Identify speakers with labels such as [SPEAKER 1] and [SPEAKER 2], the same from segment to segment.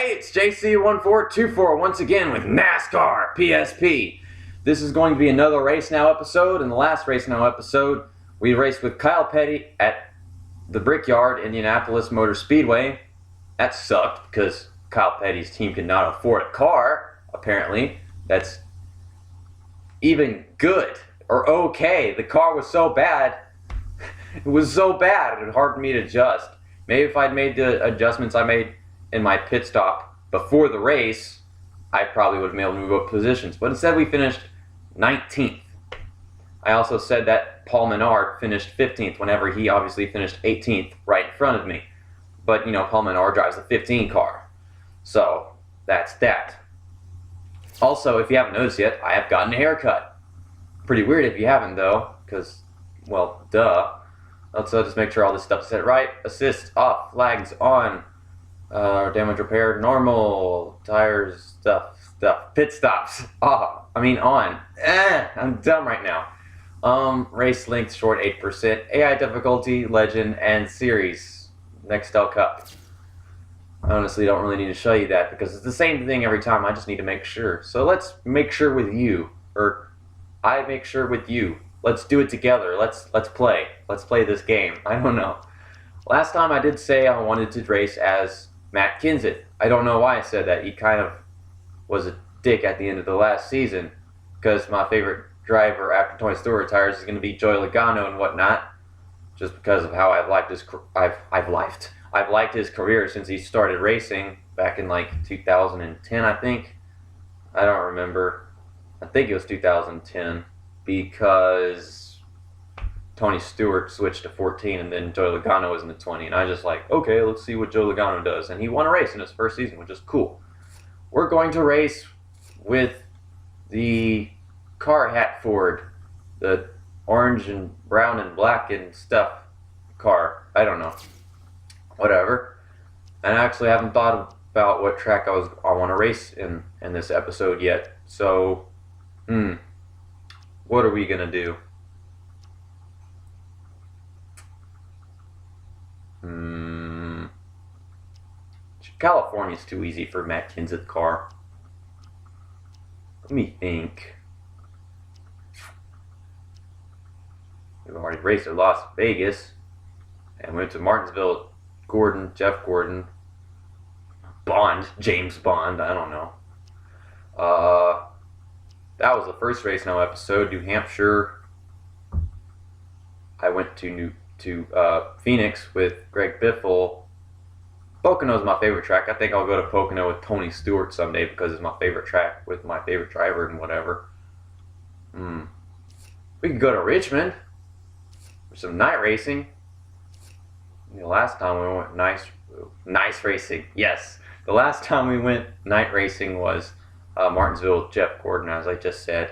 [SPEAKER 1] Hey, it's JC1424 once again with NASCAR PSP. This is going to be another Race Now episode. In the last Race Now episode, we raced with Kyle Petty at the Brickyard, Indianapolis Motor Speedway. That sucked because Kyle Petty's team could not afford a car, apparently. That's even good or okay. The car was so bad. It was so bad it was hard for me to adjust. Maybe if I'd made the adjustments I made in my pit stop before the race, I probably would have been able to move up positions. But instead we finished 19th. I also said that Paul Menard finished 15th whenever he obviously finished 18th right in front of me. But, you know, Paul Menard drives a 15 car. So, that's that. Also, if you haven't noticed yet, I have gotten a haircut. Pretty weird if you haven't, though, because, well, duh. Let's just make sure all this stuff's set right. Assist off, flags on. Damage repair, normal, tires, stuff, pit stops, on. I'm dumb right now. Race length, short 8%, AI difficulty, legend, and series, Nextel Cup. I honestly don't really need to show you that because it's the same thing every time, I just need to make sure. So let's make sure with you, or I make sure with you. Let's do it together, let's play this game, I don't know. Last time I did say I wanted to race as Matt Kenseth. I don't know why I said that. He kind of was a dick at the end of the last season because my favorite driver after Tony Stewart retires is going to be Joey Logano and whatnot. Just because of how I've liked his career since he started racing back in like 2010, I think. I don't remember. I think it was 2010 because Tony Stewart switched to 14 and then Joey Logano was in the 20, and I was just like, okay, let's see what Joey Logano does. And he won a race in his first season, which is cool. We're going to race with the Carhatt Ford, the orange and brown and black and stuff car. I don't know. Whatever. And I actually haven't thought about what track I want to race in this episode yet. So, what are we going to do? California's too easy for Matt Kenseth car. Let me think. We've already raced at Las Vegas and went to Martinsville. Jeff Gordon, James Bond, I don't know. That was the first Race Now episode. New Hampshire. I went to Phoenix with Greg Biffle. Pocono's my favorite track. I think I'll go to Pocono with Tony Stewart someday because it's my favorite track with my favorite driver and whatever. We could go to Richmond for some night racing. The last time we went nice racing. Yes, the last time we went night racing was Martinsville with Jeff Gordon, as I just said.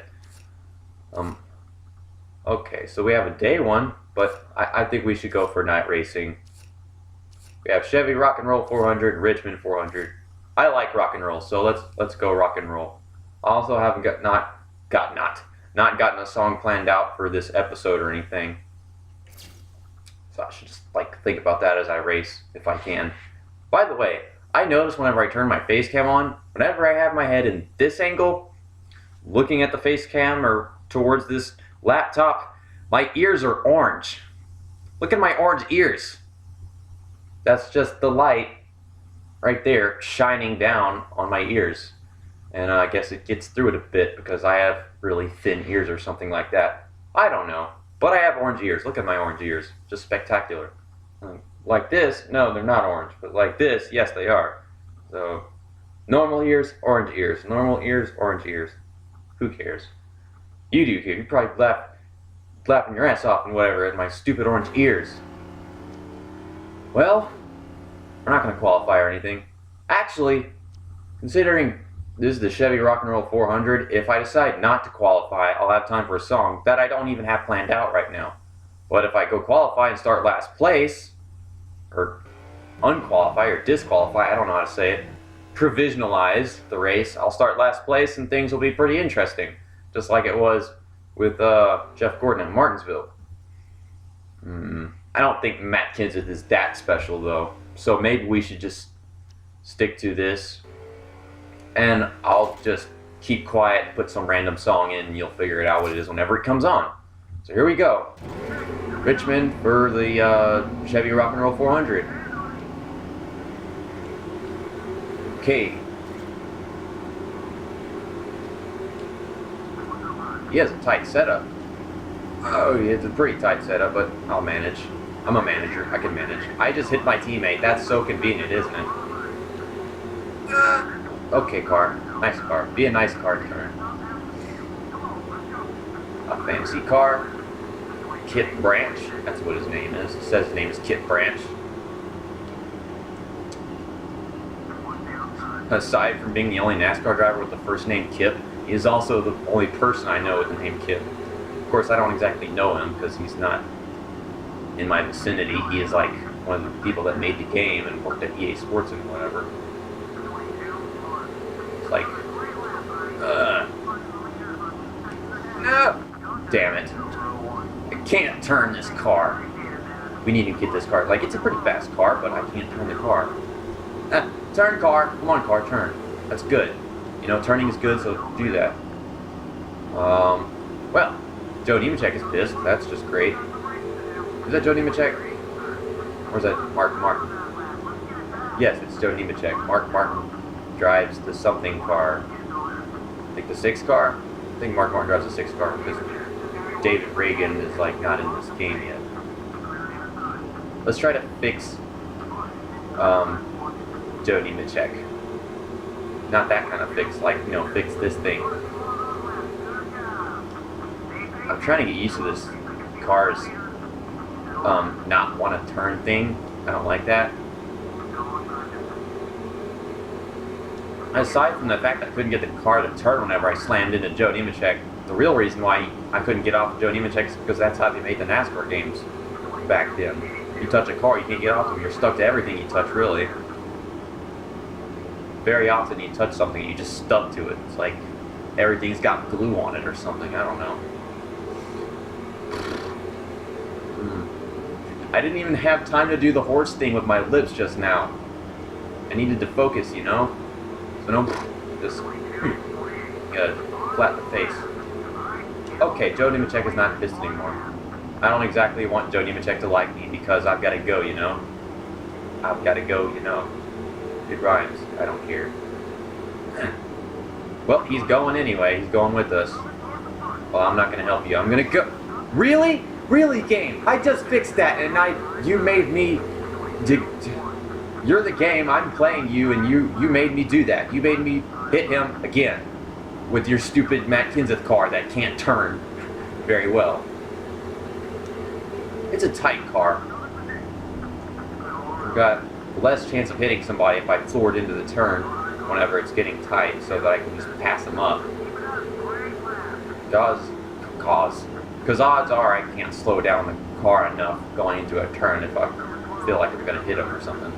[SPEAKER 1] Okay, so we have a day one, but I think we should go for night racing. We have Chevy Rock and Roll 400, Richmond 400. I like rock and roll, so let's go rock and roll. I also haven't not gotten a song planned out for this episode or anything. So I should just think about that as I race if I can. By the way, I notice whenever I turn my face cam on, whenever I have my head in this angle, looking at the face cam or towards this laptop, my ears are orange. Look at my orange ears. That's just the light right there shining down on my ears. And I guess it gets through it a bit because I have really thin ears or something like that. I don't know. But I have orange ears. Look at my orange ears. Just spectacular. Like this, no, they're not orange. But like this, yes, they are. So, normal ears, orange ears. Normal ears, orange ears. Who cares? You do care. You probably laughing your ass off and whatever at my stupid orange ears. Well, we're not going to qualify or anything. Actually, considering this is the Chevy Rock and Roll 400, if I decide not to qualify, I'll have time for a song that I don't even have planned out right now. But if I go qualify and start last place, or unqualify or disqualify, I don't know how to say it, provisionalize the race, I'll start last place and things will be pretty interesting. Just like it was with Jeff Gordon at Martinsville. I don't think Matt Kenseth is that special, though. So maybe we should just stick to this, and I'll just keep quiet, put some random song in, and you'll figure it out what it is whenever it comes on. So here we go. Richmond for the Chevy Rock and Roll 400. Okay. He has a tight setup. Oh, it's a pretty tight setup, but I'll manage. I'm a manager. I can manage. I just hit my teammate. That's so convenient, isn't it? Okay, car. Nice car. Be a nice car to turn. A fancy car. Kit Branch. That's what his name is. It says his name is Kit Branch. Aside from being the only NASCAR driver with the first name Kip, he is also the only person I know with the name Kip. Of course, I don't exactly know him because he's not in my vicinity. He is like one of the people that made the game and worked at EA Sports and whatever. It's like, no! Damn it. I can't turn this car. We need to get this car. Like, it's a pretty fast car, but I can't turn the car. Turn, car. Come on, car, turn. That's good. You know, turning is good, so do that. Well, Joe Nemechek is pissed. That's just great. Is that Joe Nemechek? Or is that Mark Martin? Yes, it's Joe Nemechek. Mark Martin drives the something car. I think the 6 car? I think Mark Martin drives the 6 car because David Reagan is like not in this game yet. Let's try to fix Joe Nemechek. Not that kind of fix, like, you know, fix this thing. I'm trying to get used to this car's not want to turn thing. I don't like that. Aside from the fact that I couldn't get the car to turn whenever I slammed into Joe Nemechek, the real reason why I couldn't get off of Joe Nemechek is because that's how they made the NASCAR games back then. You touch a car, you can't get off them. You're stuck to everything you touch, really. Very often you touch something and you just stuck to it. It's like everything's got glue on it or something. I don't know. I didn't even have time to do the horse thing with my lips just now. I needed to focus, you know? So no, just gotta flat the face. Okay, Joe Nemechek is not pissed anymore. I don't exactly want Joe Nemechek to like me because I've got to go, you know? I've got to go, you know? It rhymes. I don't care. Well, he's going anyway. He's going with us. Well, I'm not going to help you. I'm going to go. Really? Really, game? I just fixed that, and you made me... You're the game. I'm playing you, and you made me do that. You made me hit him again with your stupid Matt Kenseth car that can't turn very well. It's a tight car. We've got less chance of hitting somebody if I floored into the turn whenever it's getting tight so that I can just pass them up. Because odds are I can't slow down the car enough going into a turn if I feel like I'm going to hit them or something.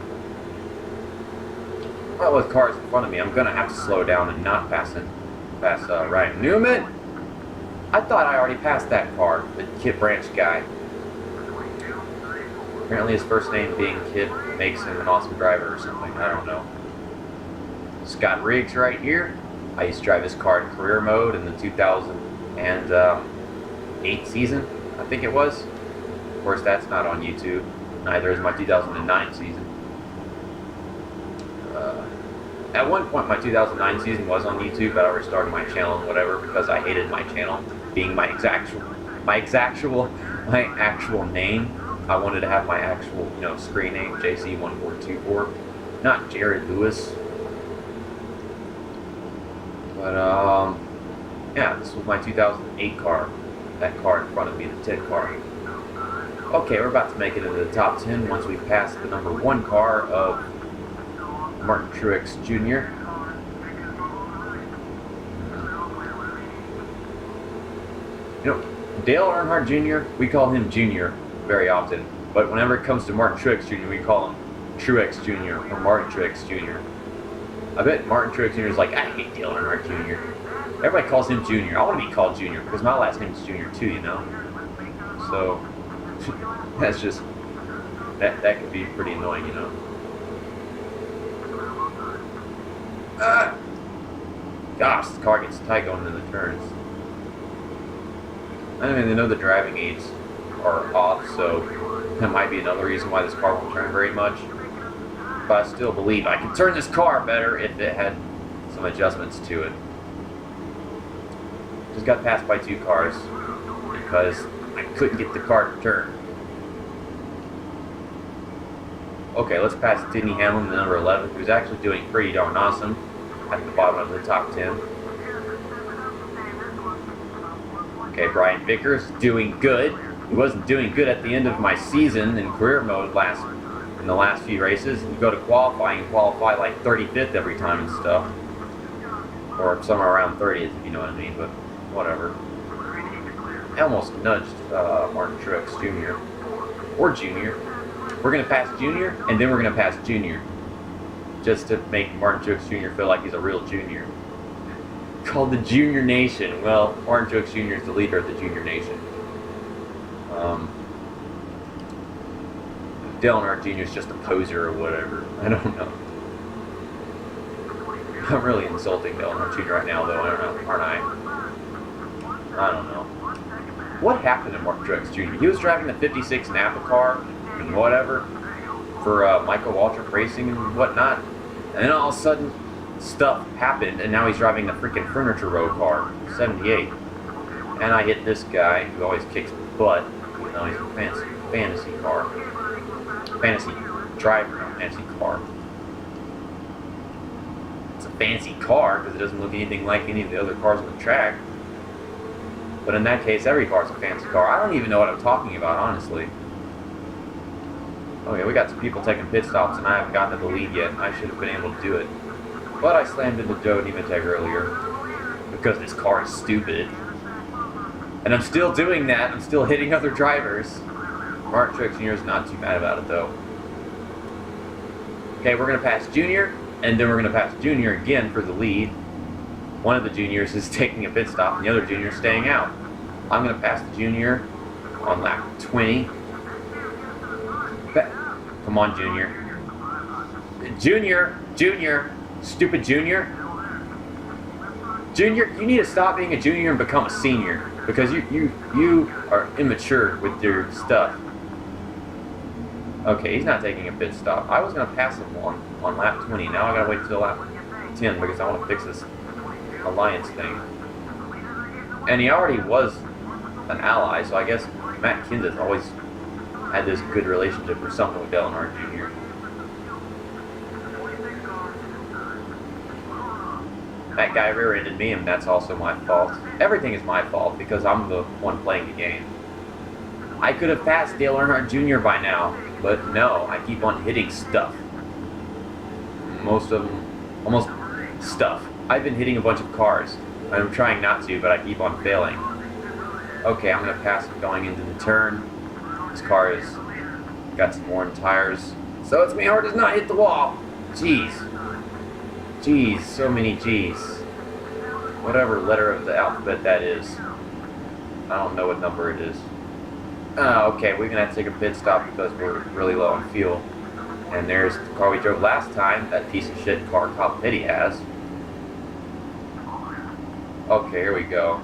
[SPEAKER 1] Well, with cars in front of me, I'm going to have to slow down and not pass Ryan Newman. I thought I already passed that car, the Kit Branch guy. Apparently his first name being Kit makes him an awesome driver or something. I don't know. Scott Riggs right here. I used to drive his car in career mode in the 2008 season, I think it was. Of course, that's not on YouTube. Neither is my 2009 season. At one point, my 2009 season was on YouTube, but I restarted my channel and whatever because I hated my channel being my actual name. I wanted to have my actual, you know, screen name, JC1424, not Jared Lewis. But yeah, this was my 2008 car. That car in front of me, the 10 car. Okay, we're about to make it into the top 10 once we pass the number 1 car of Martin Truex Jr. You know, Dale Earnhardt Jr., we call him Jr. very often, but whenever it comes to Martin Truex Jr., we call him Truex Jr. or Martin Truex Jr. I bet Martin Truex Jr. is like, I hate Dale Earnhardt Jr. Everybody calls him Jr. I want to be called Jr. because my last name is Jr. too, you know? So, that's just, that could be pretty annoying, you know? Gosh, this car gets tight going into the turns. I mean, I know the driving aids are off, so that might be another reason why this car won't turn very much. But I still believe I could turn this car better if it had some adjustments to it. Just got passed by 2 cars because I couldn't get the car to turn. Okay, let's pass Denny Hamlin, the number 11, who's actually doing pretty darn awesome at the bottom of the top 10. Okay, Brian Vickers doing good. He wasn't doing good at the end of my season in career mode in the last few races. You go to qualifying and qualify like 35th every time and stuff. Or somewhere around 30th, if you know what I mean, but whatever. I almost nudged Martin Truex Jr. or Junior. We're going to pass Junior, and then we're going to pass Junior. Just to make Martin Truex Jr. feel like he's a real junior. Called the Junior Nation. Well, Martin Truex Jr. is the leader of the Junior Nation. Dale Earnhardt Jr. is just a poser or whatever. I don't know. I'm really insulting Dale Earnhardt Jr. right now, though, aren't I? I don't know. What happened to Martin Truex Jr.? He was driving the 56 Napa car and whatever for Michael Waltrip Racing and whatnot. And then all of a sudden, stuff happened, and now he's driving the freaking Furniture Row car, 78. And I hit this guy who always kicks butt, even though he's a fantasy car. Fantasy driver, not fantasy car. It's a fancy car because it doesn't look anything like any of the other cars on the track. But in that case, every car's a fancy car. I don't even know what I'm talking about, honestly. Okay, we got some people taking pit stops, and I haven't gotten to the lead yet. I should have been able to do it. But I slammed into Joe Nemechek earlier because this car is stupid. And I'm still doing that. I'm still hitting other drivers. Martin Truex Jr. is not too mad about it, though. Okay, we're going to pass Junior, and then we're going to pass Junior again for the lead. One of the juniors is taking a pit stop, and the other junior is staying out. I'm going to pass the junior on lap 20. Come on, Junior. Junior. Stupid Junior. Junior, you need to stop being a junior and become a senior. Because you are immature with your stuff. Okay, he's not taking a pit stop. I was going to pass him on lap 20. Now I got to wait until lap 10 because I want to fix this alliance thing. And he already was an ally, so I guess Matt Kenseth always had this good relationship or something with Dale Earnhardt Jr. That guy rear-ended me, and that's also my fault. Everything is my fault because I'm the one playing the game. I could have passed Dale Earnhardt Jr. by now, but no, I keep on hitting stuff. Most of them, almost stuff. I've been hitting a bunch of cars. I'm trying not to, but I keep on failing. Okay, I'm going to pass it going into the turn. This car has got some worn tires, so it's me hard does not hit the wall. Jeez, so many G's. Whatever letter of the alphabet that is. I don't know what number it is. Okay, we're going to have to take a pit stop because we're really low on fuel. And there's the car we drove last time, that piece of shit car Kyle Petty has. Okay, here we go.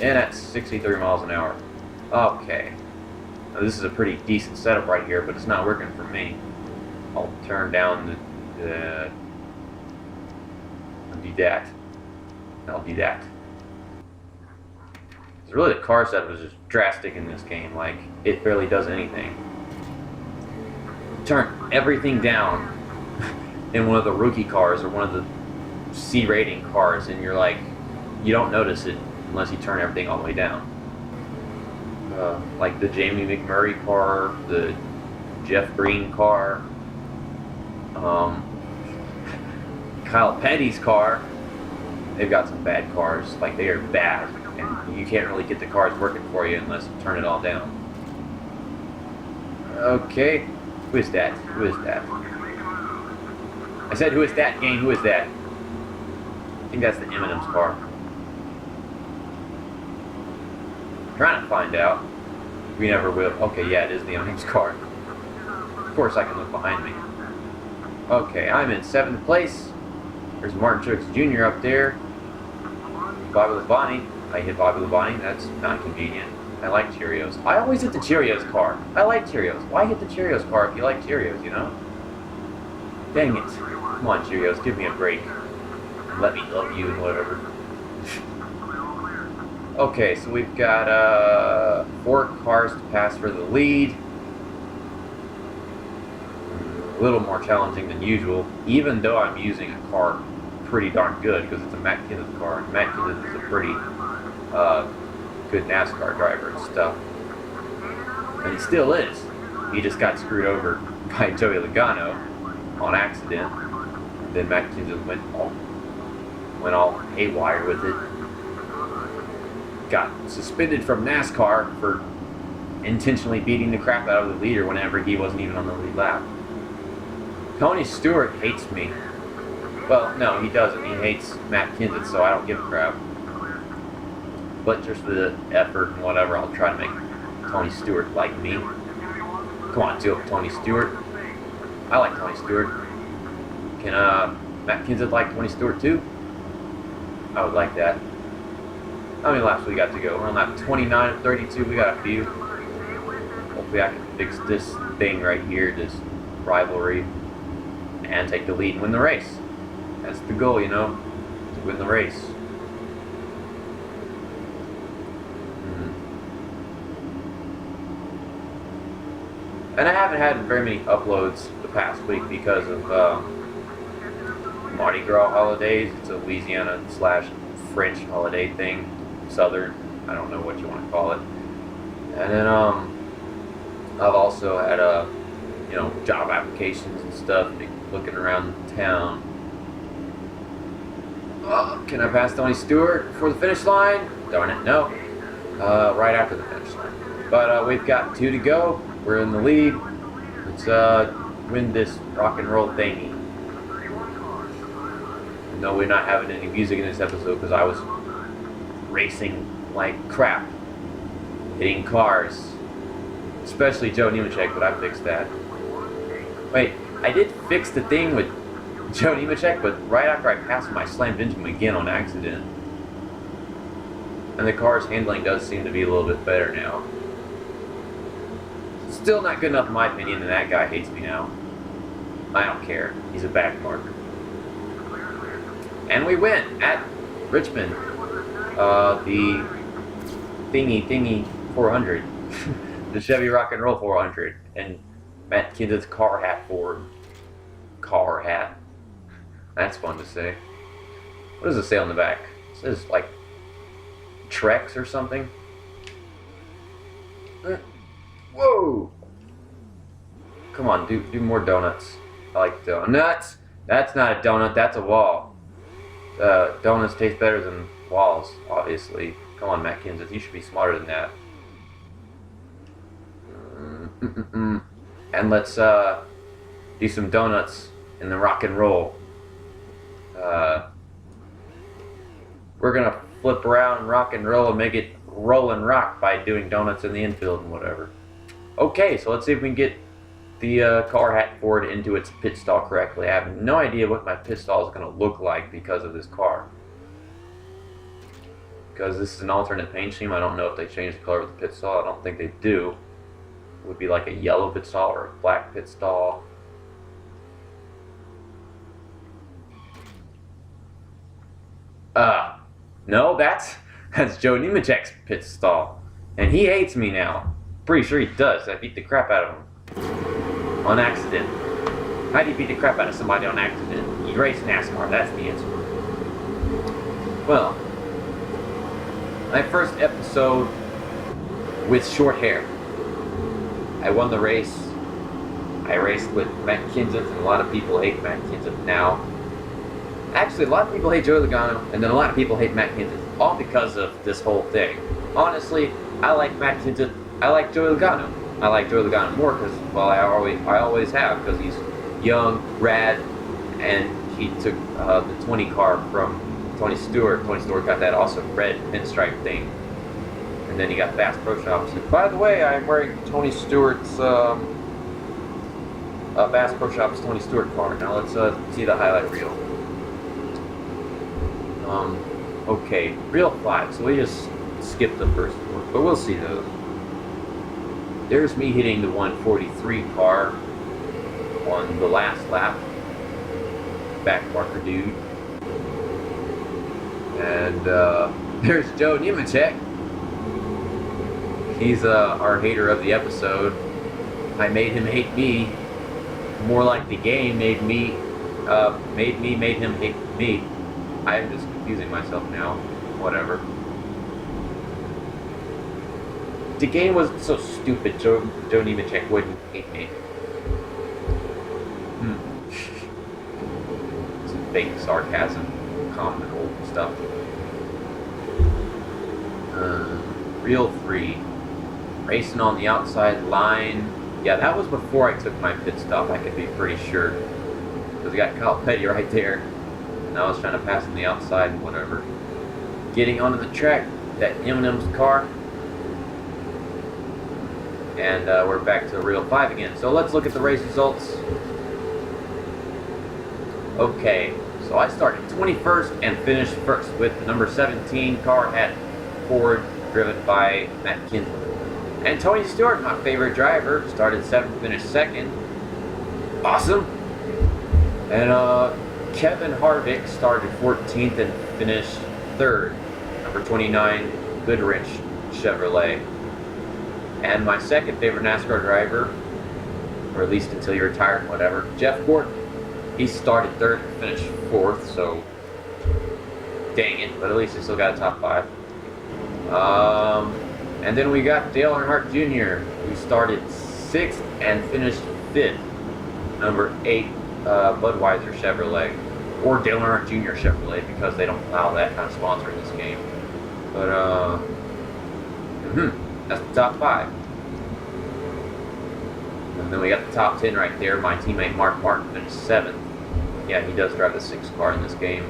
[SPEAKER 1] And at 63 miles an hour. Okay. Now, this is a pretty decent setup right here, but it's not working for me. I'll turn down the I'll do that. I'll do that. Because really the car setup is just drastic in this game. Like, it barely does anything. Turn everything down in one of the rookie cars or one of the C rating cars, and you're like, you don't notice it unless you turn everything all the way down. Like the Jamie McMurray car, the Jeff Green car, Kyle Petty's car. They've got some bad cars. Like, they are bad, and you can't really get the cars working for you unless you turn it all down. Okay, who is that? Who is that? I said, who is that, gang? Who is that? I think that's the M&M's car. Trying to find out. We never will. Okay, yeah, it is the M&M's car. Of course I can look behind me. Okay, I'm in 7th place. There's Martin Truex Jr. up there. Bobby Labonte. I hit Bobby Labonte. That's not convenient. I like Cheerios. I always hit the Cheerios car. I like Cheerios. Why hit the Cheerios car if you like Cheerios, you know? Dang it. Come on, Cheerios. Give me a break. Let me love you and whatever. Okay, so we've got 4 cars to pass for the lead. A little more challenging than usual, even though I'm using a car pretty darn good because it's a Matt Kenseth car. And Matt Kenseth is a pretty good NASCAR driver and stuff. And he still is. He just got screwed over by Joey Logano on accident. Then Matt Kenseth went all haywire with it. Got suspended from NASCAR for intentionally beating the crap out of the leader whenever he wasn't even on the lead lap. Tony Stewart hates me. Well, no, he doesn't. He hates Matt Kenseth, so I don't give a crap. But just for the effort and whatever, I'll try to make Tony Stewart like me. Come on, do it, Tony Stewart. I like Tony Stewart. Can Matt Kenseth like Tony Stewart too? I would like that. How many laps we got to go? We're on lap 29 of 32. We got a few. Hopefully I can fix this thing right here, this rivalry, and take the lead and win the race. That's the goal, you know, to win the race. And I haven't had very many uploads the past week because of Mardi Gras holidays. It's a Louisiana / French holiday thing. Southern, I don't know what you want to call it. And then I've also had job applications and stuff, looking around town. Can I pass Tony Stewart before the finish line? Darn it, no. Right after the finish line. But we've got 2 to go. We're in the lead. Let's win this rock and roll thingy. No, we're not having any music in this episode because I was racing like crap, hitting cars, especially Joe Nemechek, but I fixed that. Wait, I did fix the thing with Joe Nemechek, but right after I passed him, I slammed into him again on accident. And the car's handling does seem to be a little bit better now. Still not good enough in my opinion, and that guy hates me now. I don't care. He's a back marker. And we win at Richmond. The thingy 400. The Chevy Rock and Roll 400. And Matt Kenseth's Carhatt Ford. Carhatt. That's fun to say. What does it say on the back? It says like Trex or something. Whoa! Come on, do more donuts. I like donuts. That's not a donut, that's a wall. Donuts taste better than walls, obviously. Come on, Matt Kenseth, you should be smarter than that. And let's do some donuts in the rock and roll. We're gonna flip around rock and roll and make it roll and rock by doing donuts in the infield and whatever. Okay, so let's see if we can get the Carhatt Ford into its pit stall correctly. I have no idea what my pit stall is going to look like because of this car. Because this is an alternate paint scheme, I don't know if they changed the color of the pit stall. I don't think they do. It would be like a yellow pit stall or a black pit stall. No, that's Joe Nemechek's pit stall. And he hates me now. Pretty sure he does. I beat the crap out of him. On accident. How do you beat the crap out of somebody on accident? You race NASCAR, that's the answer. Well, my first episode with short hair. I won the race. I raced with Matt Kenseth, and a lot of people hate Matt Kenseth now. Actually, a lot of people hate Joey Logano, and then a lot of people hate Matt Kenseth, all because of this whole thing. Honestly, I like Matt Kenseth. I like Joey Logano. I like Joey Logano more because, well, I always have, because he's young, rad, and he took the 20 car from Tony Stewart. Tony Stewart got that awesome red pinstripe thing, and then he got Bass Pro Shops. And by the way, I'm wearing Tony Stewart's Bass Pro Shops Tony Stewart car. Now let's see the highlight reel. Okay, real 5, so we just skipped the first one, but we'll see those. There's me hitting the 143 car on the last lap. Backmarker dude. And there's Joe Nemechek. He's our hater of the episode. I made him hate me. More like the game made him hate me. I'm just confusing myself now. Whatever. The game was so stupid, Joe Nemechek wouldn't hate me. Some fake sarcasm, comical stuff. Real 3. Racing on the outside line. Yeah, that was before I took my pit stop, I could be pretty sure. Because we got Kyle Petty right there. And I was trying to pass on the outside and whatever. Getting onto the track, that Eminem's car. And we're back to real 5 again. So let's look at the race results. Okay, so I started 21st and finished first with the number 17 Carhatt Ford, driven by Matt Kenseth. And Tony Stewart, my favorite driver, started 7th, finished 2nd. Awesome. And Kevin Harvick started 14th and finished 3rd. Number 29 Goodrich Chevrolet. And my second favorite NASCAR driver, or at least until he retired, whatever, Jeff Gordon. He started 3rd and finished 4th, so dang it, but at least he still got a top 5. And then we got Dale Earnhardt Jr., who started 6th and finished 5th. Number 8 Budweiser Chevrolet, or Dale Earnhardt Jr. Chevrolet, because they don't allow that kind of sponsor in this game. But that's the top 5. And then we got the top 10 right there. My teammate Mark Martin finished 7th. Yeah, he does drive the 6th car in this game.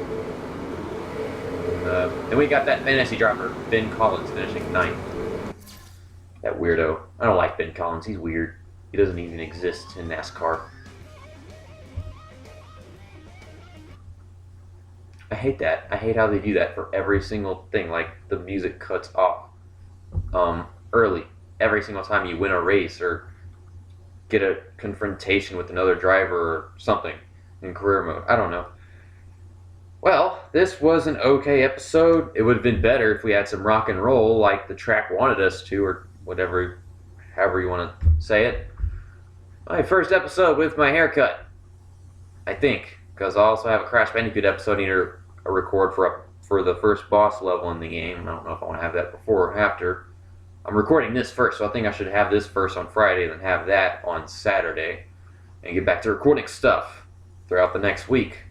[SPEAKER 1] Then we got that fantasy driver, Ben Collins, finishing 9th. That weirdo. I don't like Ben Collins. He's weird. He doesn't even exist in NASCAR. I hate that. I hate how they do that for every single thing. Like, the music cuts off early. Every single time you win a race or get a confrontation with another driver or something in career mode. I don't know. Well, this was an okay episode. It would have been better if we had some rock and roll like the track wanted us to, or whatever, however you want to say it. My first episode with my haircut, I think, because I also have a Crash Bandicoot episode I need to record for the first boss level in the game. I don't know if I want to have that before or after. I'm recording this first, so I think I should have this first on Friday, then have that on Saturday, and get back to recording stuff throughout the next week.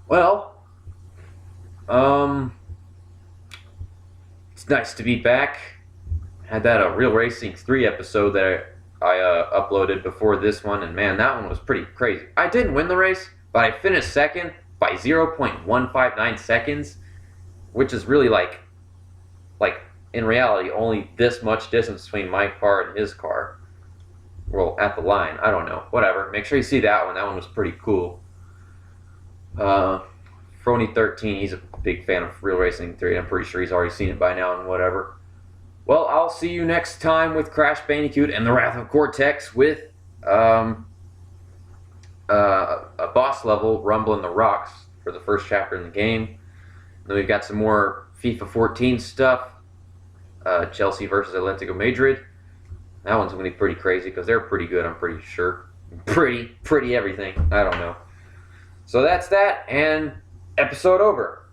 [SPEAKER 1] Well, it's nice to be back. Had that Real Racing 3 episode that I uploaded before this one, and man, that one was pretty crazy. I didn't win the race, but I finished 2nd by 0.159 seconds, which is really like in reality only this much distance between my car and his car. Well, at the line, I don't know, whatever. Make sure you see that one. That one was pretty cool. Frony13, he's a big fan of Real Racing 3. I'm pretty sure he's already seen it by now and whatever. Well, I'll see you next time with Crash Bandicoot and the Wrath of Cortex with a boss level, Rumble in the Rocks, for the first chapter in the game. And then we've got some more FIFA 14 stuff. Chelsea versus Atlético Madrid. That one's going to be pretty crazy because they're pretty good, I'm pretty sure. Pretty everything. I don't know. So that's that, and episode over.